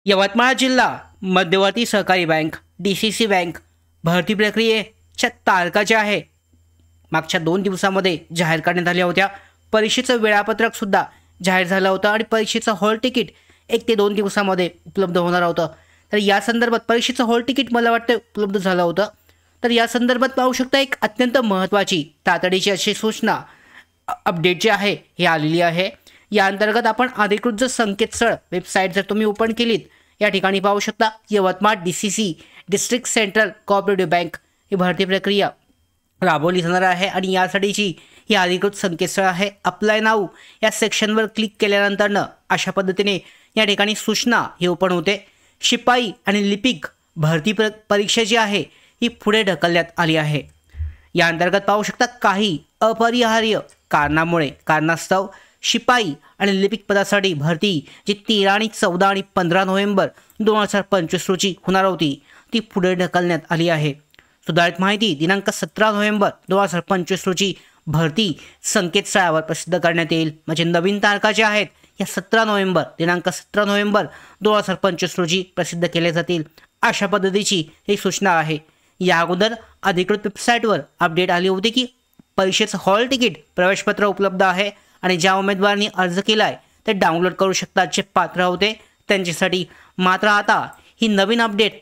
यवतमाळ जिल्हा मध्यवर्ती सहकारी बँक DCC बँक भरती प्रक्रियेच्या तारखा ज्या आहे मागच्या 2 दिवसांमध्ये जाहीर करण्यात आल्या होत्या। परीक्षेचं वेळापत्रक सुद्धा जाहीर झालं होतं आणि परीक्षेचं हॉल तिकीट 1 ते 2 दिवसांमध्ये उपलब्ध होणार होतं। तर या संदर्भात परीक्षेचं हॉल तिकीट मला वाटतं उपलब्ध झालं होतं। तर या संदर्भात पाहू शकता एक अत्यंत महत्त्वाची तातडीची अशी सूचना अपडेट जे आहे हे आलेली आहे। या अंतर्गत आपण अधिकृत जर संकेतस्थळ वेबसाईट जर तुम्ही ओपन केलीत या ठिकाणी पाहू शकता Yavatmal DCC district central cooperative bank ही भरती प्रक्रिया राबवली जाणार आहे आणि यासाठीची ही अधिकृत संकेतस्थळ आहे। अप्लाय नाऊ या सेक्शनवर क्लिक केल्यानंतरनं अशा पद्धतीने या ठिकाणी सूचना ही ओपन होते। शिपाई आणि लिपिक भरती परीक्षा जी आहे ही पुढे ढकलण्यात आली आहे। या अंतर्गत पाहू शकता काही अपरिहार्य कारणास्तव शिपाई आणि लिपिक पदासाठी भरती जी 13 आणि 14 आणि 15 नोव्हेंबर 2025 रोजी होणार होती ती पुढे ढकलण्यात आली आहे। सुधारित माहिती दिनांक 17 नोव्हेंबर 2025 रोजी भरती संकेतस्थळावर प्रसिद्ध करण्यात येईल। म्हणजे नवीन तारखा ज्या आहेत या 17 नोव्हेंबर दिनांक 17 नोव्हेंबर 2025 रोजी प्रसिद्ध केल्या जातील अशा पद्धतीची ही सूचना आहे। या अगोदर अधिकृत वेबसाईटवर अपडेट आली होती की परीक्षेचं हॉल तिकीट प्रवेशपत्र उपलब्ध आहे आणि ज्या उमेदवारांनी अर्ज केला आहे ते डाउनलोड करू शकतात जे पात्र होते त्यांच्यासाठी। मात्र आता ही नवीन अपडेट